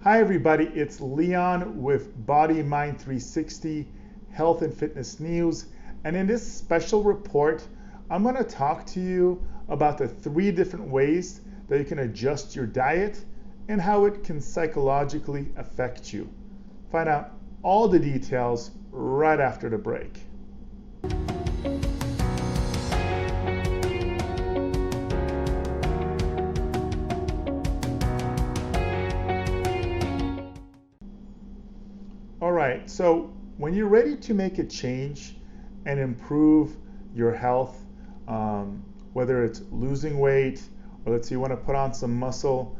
Hi everybody, it's Leon with Body Mind 360 Health and Fitness News, and in this special report I'm going to talk to you about the 3 different ways that you can adjust your diet and how it can psychologically affect you. Find out all the details right after the break. Alright, so when you're ready to make a change and improve your health, whether it's losing weight or let's say you want to put on some muscle,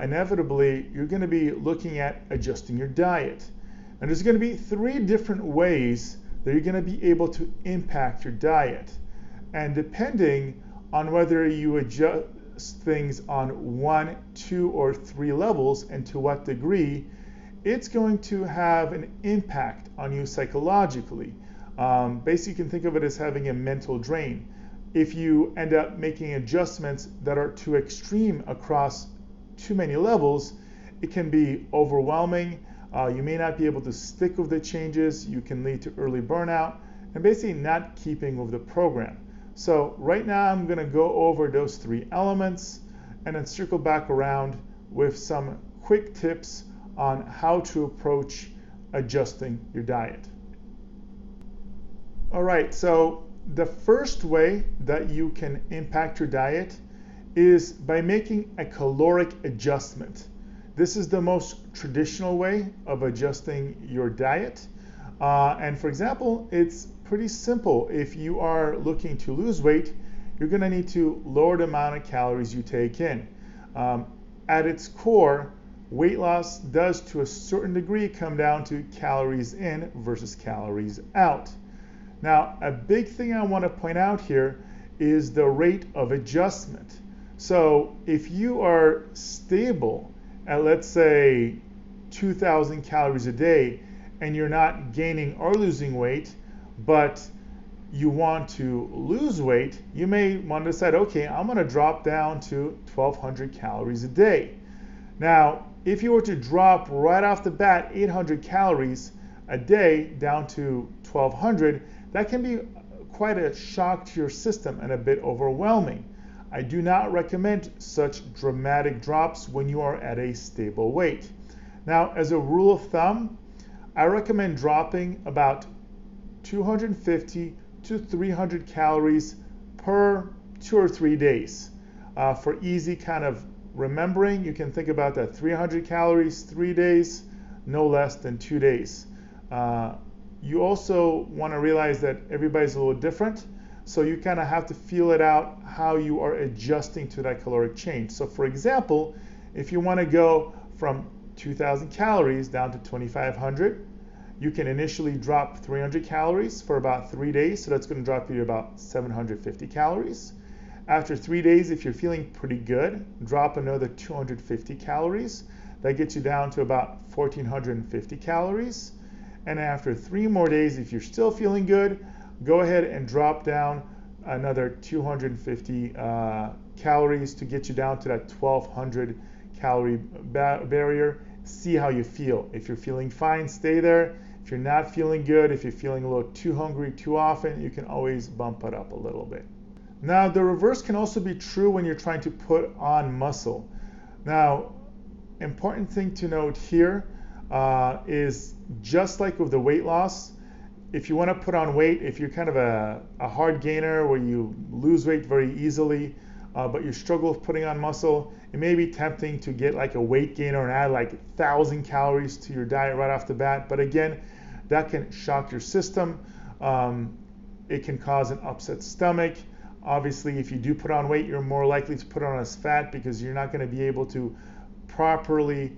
inevitably you're going to be looking at adjusting your diet. And there's going to be 3 different ways that you're going to be able to impact your diet. And depending on whether you adjust things on 1, 2, or 3 levels and to what degree, it's going to have an impact on you psychologically. Basically, you can think of it as having a mental drain. If you end up making adjustments that are too extreme across too many levels, it can be overwhelming. You may not be able to stick with the changes. You can lead to early burnout and basically not keeping with the program. So right now I'm going to go over those 3 elements and then circle back around with some quick tips on how to approach adjusting your diet. All right, so the first way that you can impact your diet is by making a caloric adjustment. This is the most traditional way of adjusting your diet. And for example, it's pretty simple. If you are looking to lose weight, you're going to need to lower the amount of calories you take in. At its core, weight loss does to a certain degree come down to calories in versus calories out. Now, a big thing I want to point out here is the rate of adjustment. So if you are stable at, let's say, 2,000 calories a day and you're not gaining or losing weight, but you want to lose weight, you may want to decide, okay, I'm going to drop down to 1,200 calories a day. Now, if you were to drop right off the bat 800 calories a day down to 1,200, that can be quite a shock to your system and a bit overwhelming. I do not recommend such dramatic drops when you are at a stable weight. Now, as a rule of thumb, I recommend dropping about 250 to 300 calories per 2 or 3 days. For easy kind of remembering, you can think about that 300 calories 3 days, no less than 2 days. You also want to realize that everybody's a little different, so you kind of have to feel it out how you are adjusting to that caloric change. So for example, if you want to go from 2,000 calories down to 2,500, you can initially drop 300 calories for about 3 days, so that's going to drop you to about 750 calories. After 3 days, if you're feeling pretty good, drop another 250 calories. That gets you down to about 1,450 calories. And after 3 more days, if you're still feeling good, go ahead and drop down another 250 calories to get you down to that 1,200 calorie barrier. See how you feel. If you're feeling fine, stay there. If you're not feeling good, if you're feeling a little too hungry too often, you can always bump it up a little bit. Now, the reverse can also be true when you're trying to put on muscle. Now, important thing to note here is just like with the weight loss, if you want to put on weight, if you're kind of a hard gainer where you lose weight very easily, but you struggle with putting on muscle, it may be tempting to get like a weight gainer and add like 1,000 calories to your diet right off the bat. But again, that can shock your system. It can cause an upset stomach. Obviously, if you do put on weight, you're more likely to put on as fat because you're not going to be able to properly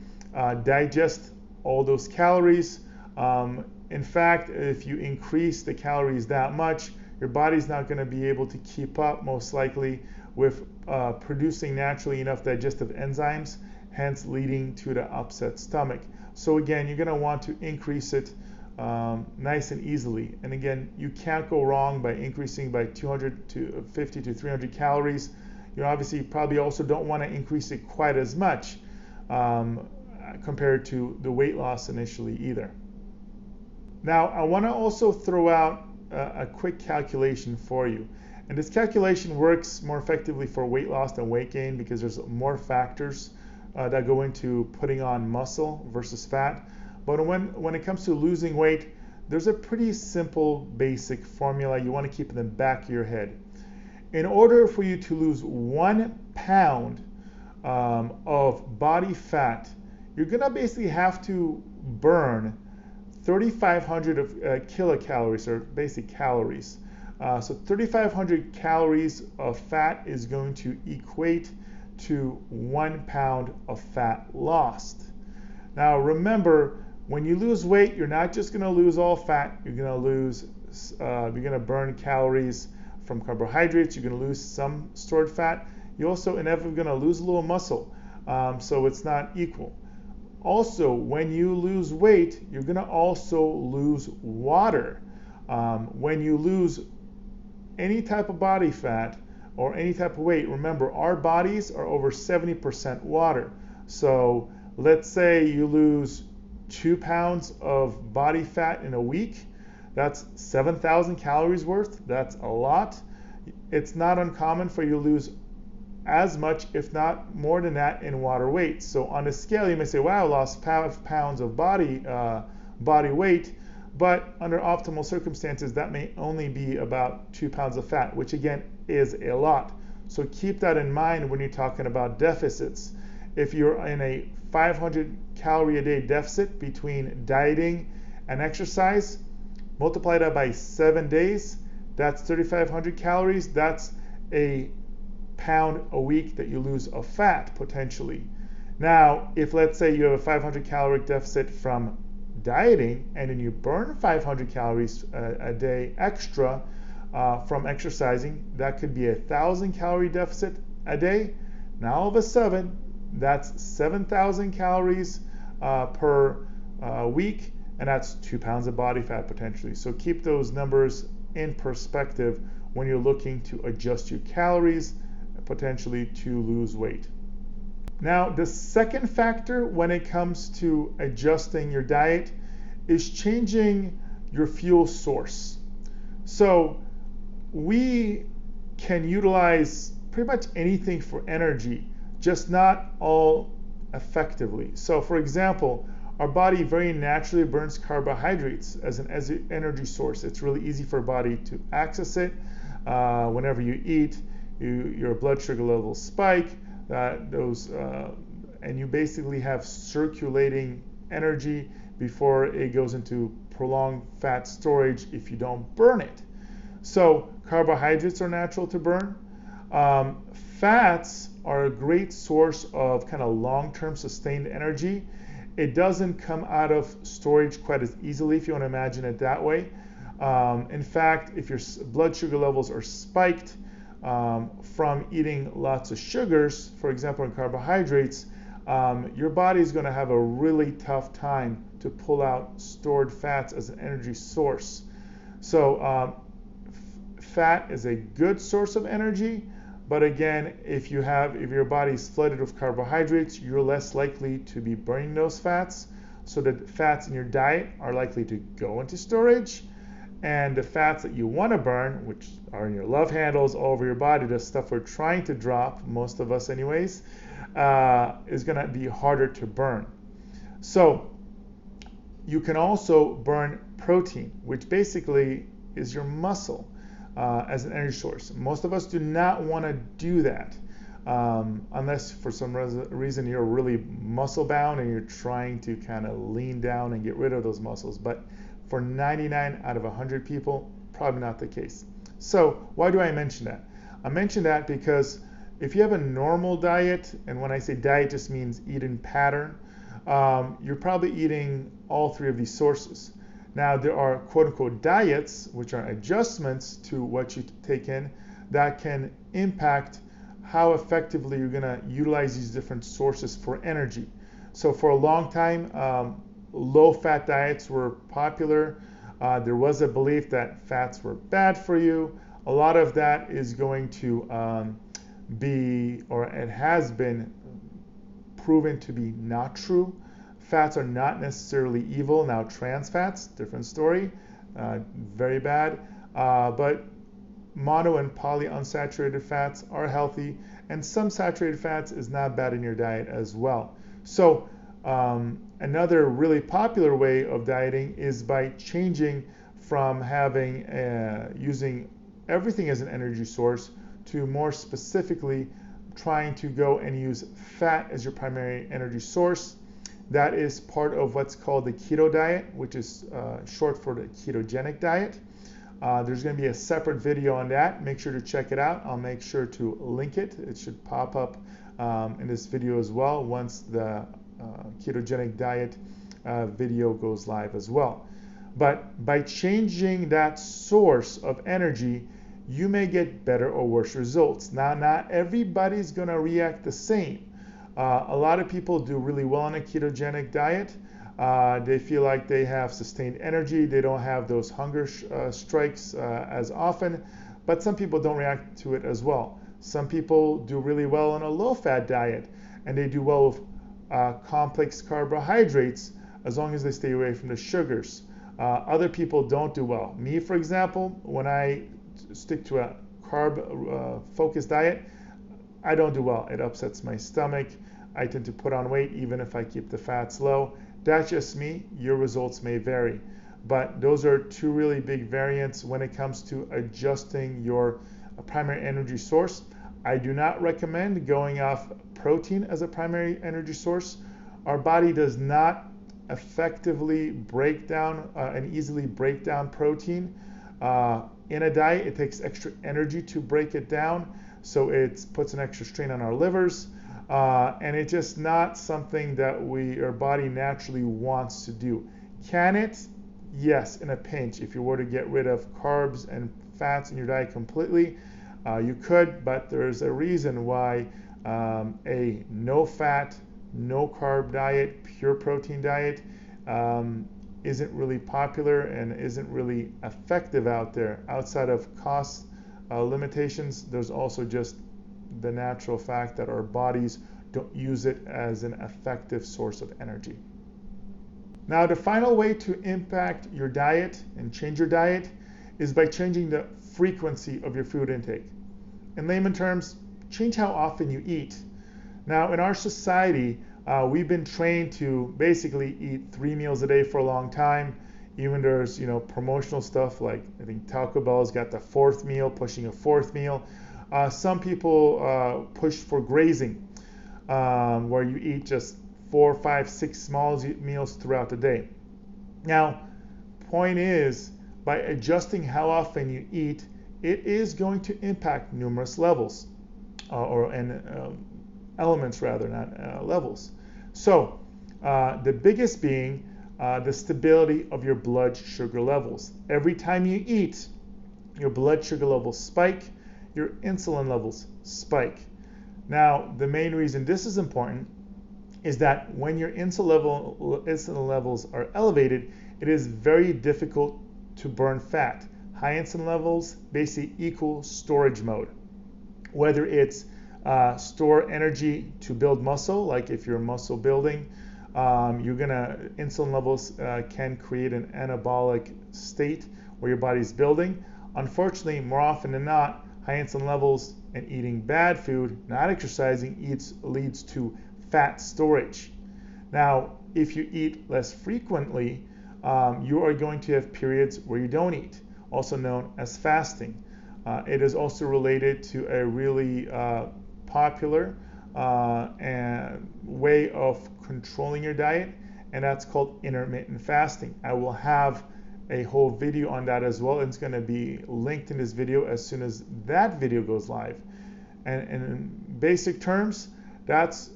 digest all those calories. In fact, if you increase the calories that much, your body's not going to be able to keep up, most likely, with producing naturally enough digestive enzymes, hence leading to the upset stomach. So again, you're going to want to increase it nice and easily. And again, you can't go wrong by increasing by 250 to 300 calories. You obviously probably also don't want to increase it quite as much. compared to the weight loss initially either. Now, I want to also throw out a quick calculation for you. And this calculation works more effectively for weight loss than weight gain because there's more factors that go into putting on muscle versus fat. But when it comes to losing weight, there's a pretty simple basic formula you want to keep in the back of your head. In order for you to lose 1 pound of body fat, you're going to basically have to burn 3,500 of kilocalories, or basic calories. So 3,500 calories of fat is going to equate to 1 pound of fat lost. Now remember, when you lose weight, you're not just going to lose all fat. You're going to burn calories from carbohydrates. You're going to lose some stored fat. You're also inevitably going to lose a little muscle. So it's not equal. Also, when you lose weight, you're going to also lose water. When you lose any type of body fat or any type of weight, remember our bodies are over 70% water. So let's say you lose 2 pounds of body fat in a week. That's 7,000 calories worth. That's a lot. It's not uncommon for you to lose as much, if not more than that, in water weight. So on a scale, you may say, wow, I lost 5 pounds of body weight, but under optimal circumstances, that may only be about 2 pounds of fat, which again is a lot. So keep that in mind when you're talking about deficits. If you're in a 500 calorie a day deficit between dieting and exercise, multiply that by 7 days, that's 3,500 calories. That's a pound a week that you lose of fat potentially. Now, if let's say you have a 500 calorie deficit from dieting and then you burn 500 calories a day extra from exercising, that could be 1,000 calorie deficit a day. Now all of a sudden, that's 7,000 calories per week, and that's 2 pounds of body fat potentially. So keep those numbers in perspective when you're looking to adjust your calories, potentially to lose weight. Now, the second factor when it comes to adjusting your diet is changing your fuel source. So we can utilize pretty much anything for energy, just not all effectively. So for example, our body very naturally burns carbohydrates as an energy source. It's really easy for our body to access it. Whenever you eat, your blood sugar levels spike, and you basically have circulating energy before it goes into prolonged fat storage if you don't burn it. So carbohydrates are natural to burn. Fats are a great source of kind of long-term sustained energy. It doesn't come out of storage quite as easily, if you want to imagine it that way. In fact, if your blood sugar levels are spiked from eating lots of sugars, for example, in carbohydrates, your body is going to have a really tough time to pull out stored fats as an energy source. So fat is a good source of energy, but again, if your body is flooded with carbohydrates, you're less likely to be burning those fats. So the fats in your diet are likely to go into storage, and the fats that you want to burn, which are in your love handles all over your body, the stuff we're trying to drop, most of us anyways, is going to be harder to burn. So you can also burn protein, which basically is your muscle, as an energy source. Most of us do not want to do that unless for some reason you're really muscle bound and you're trying to kind of lean down and get rid of those muscles. But for 99 out of 100 people, probably not the case. So why do I mention that? I mention that because if you have a normal diet, and when I say diet just means eating pattern, you're probably eating all three of these sources. Now there are quote unquote diets, which are adjustments to what you take in that can impact how effectively you're gonna utilize these different sources for energy. So for a long time, low-fat diets were popular. There was a belief that fats were bad for you. A lot of that is going to be, or it has been proven to be not true. Fats are not necessarily evil. Now, trans fats, different story, very bad. But mono and polyunsaturated fats are healthy, and some saturated fats is not bad in your diet as well. So another really popular way of dieting is by changing from having using everything as an energy source to more specifically trying to go and use fat as your primary energy source. That is part of what's called the keto diet, which is short for the ketogenic diet. There's going to be a separate video on that. Make sure to check it out. I'll make sure to link it. It should pop up in this video as well once the ketogenic diet video goes live as well. But by changing that source of energy, you may get better or worse results. Now, not everybody's going to react the same. A lot of people do really well on a ketogenic diet. They feel like they have sustained energy. They don't have those hunger strikes as often, but some people don't react to it as well. Some people do really well on a low-fat diet, and they do well with complex carbohydrates as long as they stay away from the sugars. Other people don't do well. Me, for example, when I stick to a carb-focused diet, I don't do well. It upsets my stomach. I tend to put on weight even if I keep the fats low. That's just me. Your results may vary. But those are two really big variants when it comes to adjusting your primary energy source. I do not recommend going off protein as a primary energy source. Our body does not effectively break down and easily break down protein. In a diet, it takes extra energy to break it down, so it puts an extra strain on our livers, and it's just not something that our body naturally wants to do. Can it? Yes, in a pinch. If you were to get rid of carbs and fats in your diet completely, you could, but there's a reason why a no-fat, no-carb diet, pure protein diet isn't really popular and isn't really effective out there. Outside of cost limitations, there's also just the natural fact that our bodies don't use it as an effective source of energy. Now, the final way to impact your diet and change your diet is by changing the frequency of your food intake. In layman terms, change how often you eat. Now, in our society, we've been trained to basically eat 3 meals a day for a long time. Even there's, promotional stuff like I think Taco Bell's got the 4th meal, pushing a 4th meal. Some people push for grazing, where you eat just 4, 5, 6 small meals throughout the day. Now, point is, by adjusting how often you eat, it is going to impact numerous levels, elements rather, not levels. So the biggest being the stability of your blood sugar levels. Every time you eat, your blood sugar levels spike, your insulin levels spike. Now, the main reason this is important is that when your insulin levels are elevated, it is very difficult to burn fat. High insulin levels basically equal storage mode. Whether it's store energy to build muscle, like if you're muscle building, insulin levels can create an anabolic state where your body's building. Unfortunately, more often than not, high insulin levels and eating bad food, not exercising, leads to fat storage. Now, if you eat less frequently, you are going to have periods where you don't eat, also known as fasting. It is also related to a really popular way of controlling your diet, and that's called intermittent fasting. I will have a whole video on that as well. It's going to be linked in this video as soon as that video goes live. And in basic terms, that's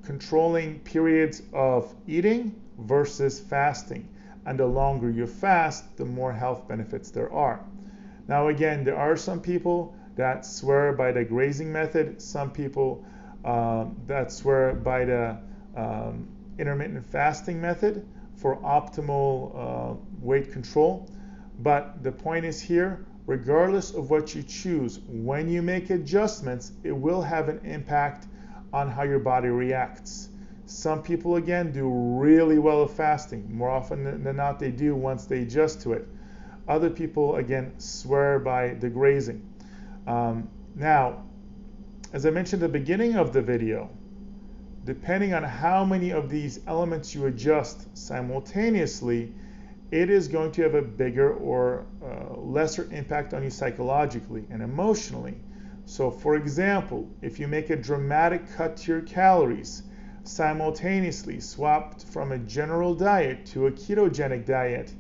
controlling periods of eating versus fasting. And the longer you fast, the more health benefits there are. Now again, there are some people that swear by the grazing method, some people that swear by the intermittent fasting method for optimal weight control. But the point is here, regardless of what you choose, when you make adjustments, it will have an impact on how your body reacts. Some people, again, do really well with fasting. More often than not, they do once they adjust to it. Other people, again, swear by the grazing. Now, as I mentioned at the beginning of the video, depending on how many of these elements you adjust simultaneously, it is going to have a bigger or lesser impact on you psychologically and emotionally. So for example, if you make a dramatic cut to your calories, simultaneously swapped from a general diet to a ketogenic diet,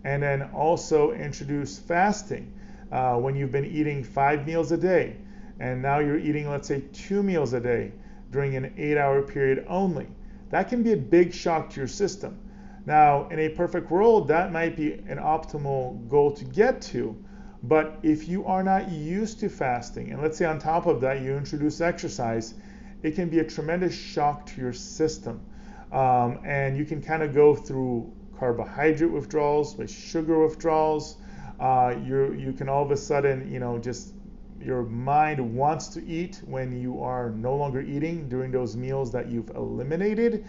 and then also introduce fasting when you've been eating 5 meals a day, and now you're eating, let's say, 2 meals a day during an 8-hour period only, that can be a big shock to your system. Now, in a perfect world, that might be an optimal goal to get to, but if you are not used to fasting, and let's say on top of that you introduce exercise, it can be a tremendous shock to your system. And you can kind of go through carbohydrate withdrawals, with sugar withdrawals. You can all of a sudden, just your mind wants to eat when you are no longer eating during those meals that you've eliminated.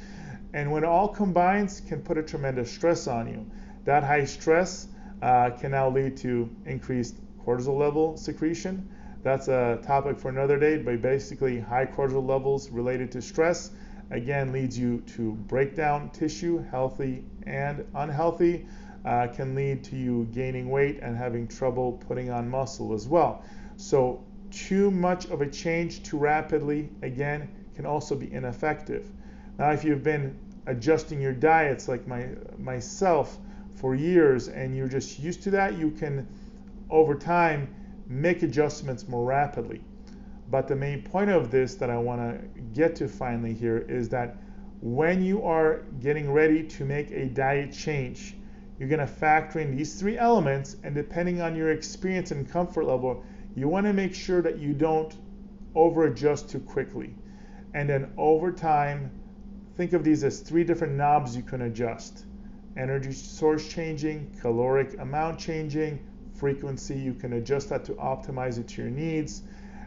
And when it all combines, can put a tremendous stress on you. That high stress can now lead to increased cortisol level secretion. That's a topic for another day, but basically high cortisol levels related to stress, again, leads you to break down tissue, healthy and unhealthy, can lead to you gaining weight and having trouble putting on muscle as well. So too much of a change too rapidly, again, can also be ineffective. Now, if you've been adjusting your diets like myself for years and you're just used to that, you can, over time, make adjustments more rapidly. But the main point of this that I want to get to finally here is that when you are getting ready to make a diet change, you're going to factor in these 3 elements, and depending on your experience and comfort level, you want to make sure that you don't over adjust too quickly. And then over time, think of these as 3 different knobs you can adjust. Energy source changing, caloric amount changing, frequency, you can adjust that to optimize it to your needs.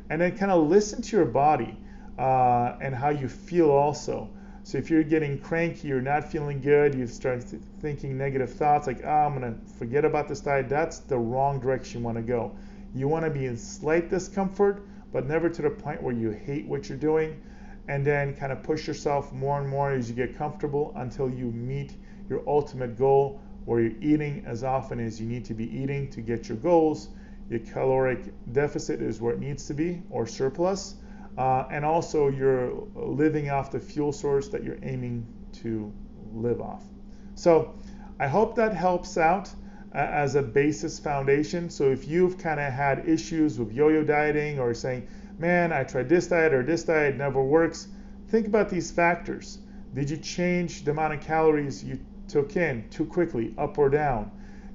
And then kind of listen to your body and how you feel also. So if you're getting cranky, you're not feeling good, you start thinking negative thoughts like, I'm going to forget about this diet, that's the wrong direction you want to go. You want to be in slight discomfort, but never to the point where you hate what you're doing. And then kind of push yourself more and more as you get comfortable until you meet your ultimate goal, where you're eating as often as you need to be eating to get your goals. Your caloric deficit is where it needs to be, or surplus. And also you're living off the fuel source that you're aiming to live off. So I hope that helps out as a basis foundation. So if you've kind of had issues with yo-yo dieting, or saying, man, I tried this diet or this diet, never works, think about these factors. Did you change the amount of calories you took in too quickly, up or down?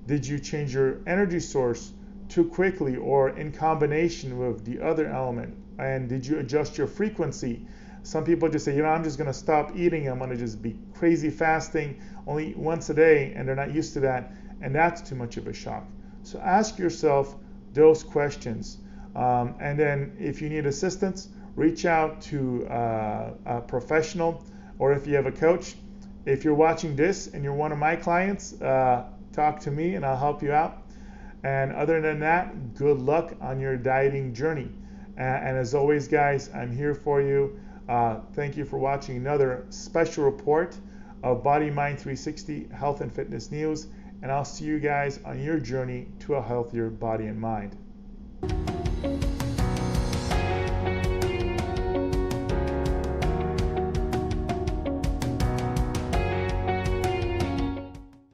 Did you change your energy source too quickly or in combination with the other element? And did you adjust your frequency? Some people just say, I'm just going to stop eating, I'm going to just be crazy fasting only once a day, and they're not used to that, and that's too much of a shock. So ask yourself those questions. And then if you need assistance, reach out to a professional, or if you have a coach. If you're watching this and you're one of my clients, talk to me and I'll help you out. And other than that, good luck on your dieting journey. And as always, guys, I'm here for you. Thank you for watching another special report of Body Mind 360 Health and Fitness News. And I'll see you guys on your journey to a healthier body and mind.